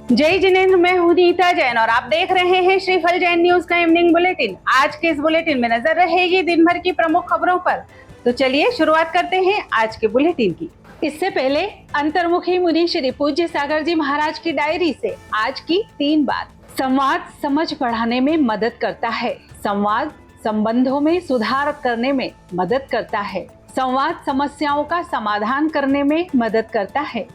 जय जिनेन्द्र, मैं हूं नीता जैन और आप देख रहे हैं श्रीफल जैन न्यूज का इवनिंग बुलेटिन। आज के इस बुलेटिन में नजर रहेगी दिन भर की प्रमुख खबरों पर। तो चलिए शुरुआत करते हैं आज के बुलेटिन की। इससे पहले अंतर्मुखी मुनि श्री पूज्य सागर जी महाराज की डायरी से आज की 3 बात। संवाद समझ बढ़ाने में मदद करता है। संवाद संबंधों में सुधार करने में मदद करता है। संवाद समस्याओं का समाधान करने में मदद करता है।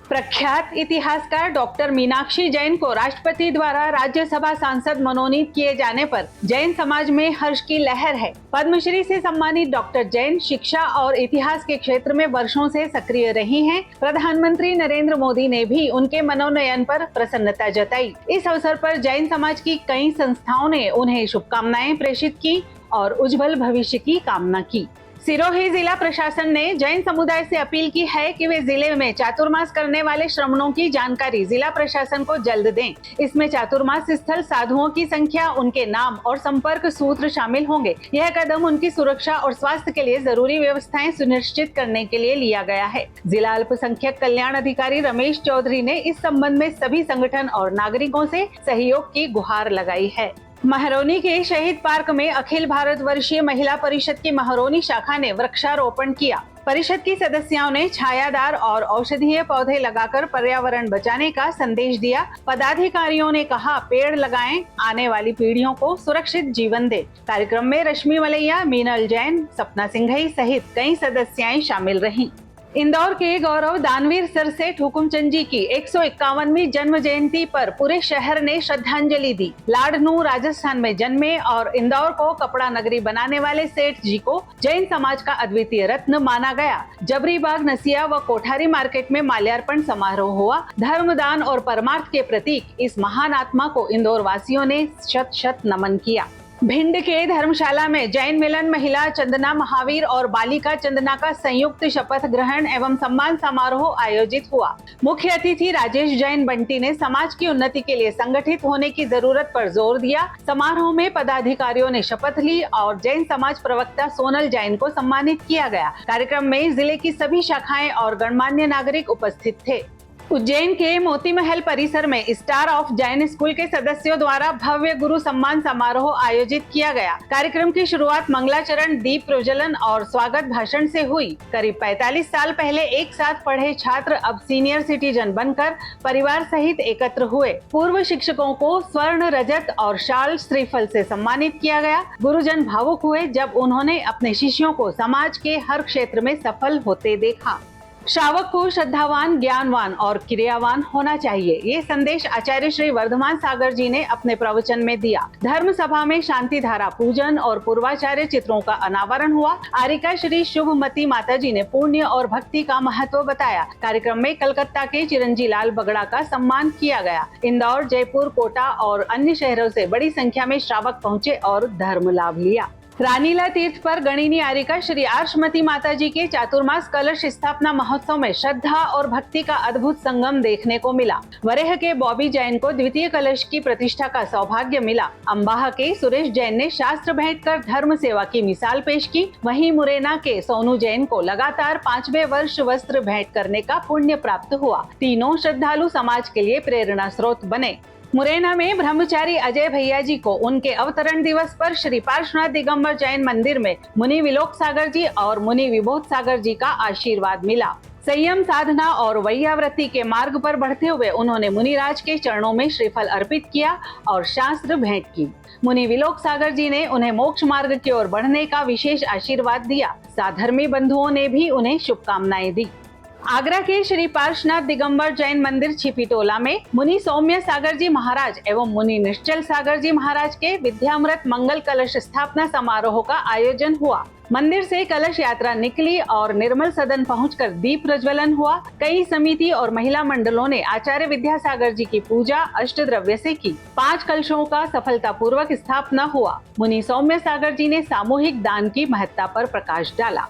प्रख्यात इतिहासकार डॉक्टर मीनाक्षी जैन को राष्ट्रपति द्वारा राज्यसभा सांसद मनोनीत किए जाने पर जैन समाज में हर्ष की लहर है। पद्मश्री से सम्मानित डॉक्टर जैन शिक्षा और इतिहास के क्षेत्र में वर्षों से सक्रिय रही हैं। प्रधानमंत्री नरेंद्र मोदी ने भी उनके मनोनयन पर प्रसन्नता जताई। इस अवसर पर जैन समाज की कई संस्थाओं ने उन्हें शुभकामनाएं प्रेषित की और उज्जवल भविष्य की कामना की। सिरोही जिला प्रशासन ने जैन समुदाय से अपील की है कि वे जिले में चातुर्मास करने वाले श्रमणों की जानकारी जिला प्रशासन को जल्द दें। इसमें चातुर्मास स्थल, साधुओं की संख्या, उनके नाम और संपर्क सूत्र शामिल होंगे। यह कदम उनकी सुरक्षा और स्वास्थ्य के लिए जरूरी व्यवस्थाएं सुनिश्चित करने के लिए लिया गया है। जिला अल्पसंख्यक कल्याण अधिकारी रमेश चौधरी ने इस संबंध में सभी संगठन और नागरिकों से सहयोग की गुहार लगाई है। महरौनी के शहीद पार्क में अखिल भारत वर्षीय महिला परिषद की महरौनी शाखा ने वृक्षारोपण किया। परिषद की सदस्यों ने छायादार और औषधीय पौधे लगाकर पर्यावरण बचाने का संदेश दिया। पदाधिकारियों ने कहा, पेड़ लगाएं, आने वाली पीढ़ियों को सुरक्षित जीवन दे। कार्यक्रम में रश्मि मलैया, मीनल जैन, सपना सिंघई सहित कई सदस्याएं शामिल रहीं। इंदौर के गौरव दानवीर सर सेठ हुकुमचंद जी की 151वीं जन्म जयंती पर पूरे शहर ने श्रद्धांजलि दी। लाडनू राजस्थान में जन्मे और इंदौर को कपड़ा नगरी बनाने वाले सेठ जी को जैन समाज का अद्वितीय रत्न माना गया। जबरीबाग, नसिया व कोठारी मार्केट में माल्यार्पण समारोह हुआ। धर्मदान और परमार्थ के प्रतीक इस महान आत्मा को इंदौर वासियों ने शत शत नमन किया। भिंड के धर्मशाला में जैन मिलन महिला चंदना महावीर और बालिका चंदना का संयुक्त शपथ ग्रहण एवं सम्मान समारोह आयोजित हुआ। मुख्य अतिथि राजेश जैन बंटी ने समाज की उन्नति के लिए संगठित होने की जरूरत पर जोर दिया। समारोह में पदाधिकारियों ने शपथ ली और जैन समाज प्रवक्ता सोनल जैन को सम्मानित किया गया। कार्यक्रम में जिले की सभी शाखाएं और गणमान्य नागरिक उपस्थित थे। उज्जैन के मोती महल परिसर में स्टार ऑफ जैन स्कूल के सदस्यों द्वारा भव्य गुरु सम्मान समारोह आयोजित किया गया। कार्यक्रम की शुरुआत मंगलाचरण, दीप प्रज्वलन और स्वागत भाषण से हुई। करीब 45 साल पहले एक साथ पढ़े छात्र अब सीनियर सिटीजन बनकर परिवार सहित एकत्र हुए। पूर्व शिक्षकों को स्वर्ण, रजत और शाल श्रीफल से सम्मानित किया गया। गुरुजन भावुक हुए जब उन्होंने अपने शिष्यों को समाज के हर क्षेत्र में सफल होते देखा। श्रावक को श्रद्धावान, ज्ञानवान और क्रियावान होना चाहिए, ये संदेश आचार्य श्री वर्धमान सागर जी ने अपने प्रवचन में दिया। धर्म सभा में शांति धारा पूजन और पूर्वाचार्य चित्रों का अनावरण हुआ। आरिका श्री शुभमती माता जी ने पुण्य और भक्ति का महत्व बताया। कार्यक्रम में कलकत्ता के चिरंजी लाल बगड़ा का सम्मान किया गया। इंदौर, जयपुर, कोटा और अन्य शहरों से बड़ी संख्या में श्रावक पहुँचे और धर्म लाभ लिया। रानीला तीर्थ पर गणिनी आरिका श्री आर्षमती माता जी के चातुर्मास कलश स्थापना महोत्सव में श्रद्धा और भक्ति का अद्भुत संगम देखने को मिला। वरेह के बॉबी जैन को द्वितीय कलश की प्रतिष्ठा का सौभाग्य मिला। अम्बाह के सुरेश जैन ने शास्त्र भेंट कर धर्म सेवा की मिसाल पेश की। वहीं मुरैना के सोनू जैन को लगातार 5वें वर्ष वस्त्र भेंट करने का पुण्य प्राप्त हुआ। तीनों श्रद्धालु समाज के लिए प्रेरणा स्रोत बने। मुरैना में ब्रह्मचारी अजय भैया जी को उनके अवतरण दिवस पर श्री पार्श्वनाथ दिगंबर जैन मंदिर में मुनि विलोक सागर जी और मुनि विबोध सागर जी का आशीर्वाद मिला। संयम, साधना और वैयाव्रती के मार्ग पर बढ़ते हुए उन्होंने मुनिराज के चरणों में श्रीफल अर्पित किया और शास्त्र भेंट की। मुनि विलोक सागर जी ने उन्हें मोक्ष मार्ग की ओर बढ़ने का विशेष आशीर्वाद दिया। साधर्मी बंधुओं ने भी उन्हें शुभकामनाएं दी। आगरा के श्री पार्श्वनाथ दिगंबर जैन मंदिर छिपीटोला में मुनि सौम्य सागर जी महाराज एवं मुनि निश्चल सागर जी महाराज के विद्यामृत मंगल कलश स्थापना समारोह का आयोजन हुआ। मंदिर से कलश यात्रा निकली और निर्मल सदन पहुंचकर दीप प्रज्वलन हुआ। कई समिति और महिला मंडलों ने आचार्य विद्यासागर जी की पूजा अष्टद्रव्य से की। 5 कलशों का सफलतापूर्वक स्थापना हुआ। मुनि सौम्य सागर जी ने सामूहिक दान की महत्ता पर प्रकाश डाला।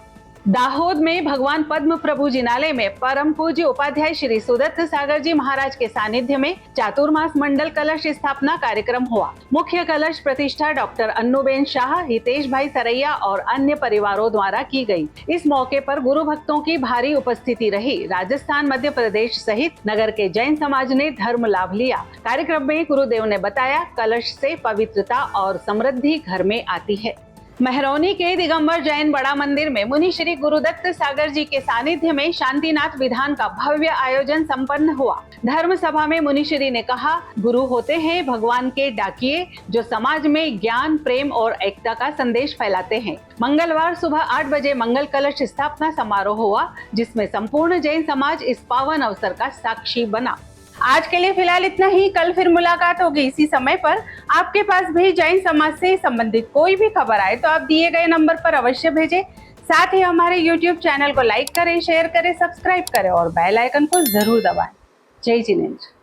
दाहोद में भगवान पद्म प्रभु जिनालय में परम पूज्य उपाध्याय श्री सुदत्त सागर जी महाराज के सानिध्य में चातुर्मास मंडल कलश स्थापना कार्यक्रम हुआ। मुख्य कलश प्रतिष्ठा डॉक्टर अन्नूबेन शाह, हितेश भाई सरैया और अन्य परिवारों द्वारा की गई। इस मौके पर गुरु भक्तों की भारी उपस्थिति रही। राजस्थान, मध्य प्रदेश सहित नगर के जैन समाज ने धर्म लाभ लिया। कार्यक्रम में गुरुदेव ने बताया, कलश से पवित्रता और समृद्धि घर में आती है। महरौनी के दिगंबर जैन बड़ा मंदिर में मुनि श्री गुरुदत्त सागर जी के सानिध्य में शांतिनाथ विधान का भव्य आयोजन संपन्न हुआ। धर्म सभा में मुनि श्री ने कहा, गुरु होते हैं भगवान के डाकिये जो समाज में ज्ञान, प्रेम और एकता का संदेश फैलाते हैं। मंगलवार सुबह 8 बजे मंगल कलश स्थापना समारोह हुआ, जिसमें संपूर्ण जैन समाज इस पावन अवसर का साक्षी बना। आज के लिए फिलहाल इतना ही। कल फिर मुलाकात होगी इसी समय पर। आपके पास भी जैन समाज से संबंधित कोई भी खबर आए तो आप दिए गए नंबर पर अवश्य भेजें। साथ ही हमारे YouTube चैनल को लाइक करें, शेयर करें, सब्सक्राइब करें और बेल आइकन को जरूर दबाएं। जय जिनेंद्र।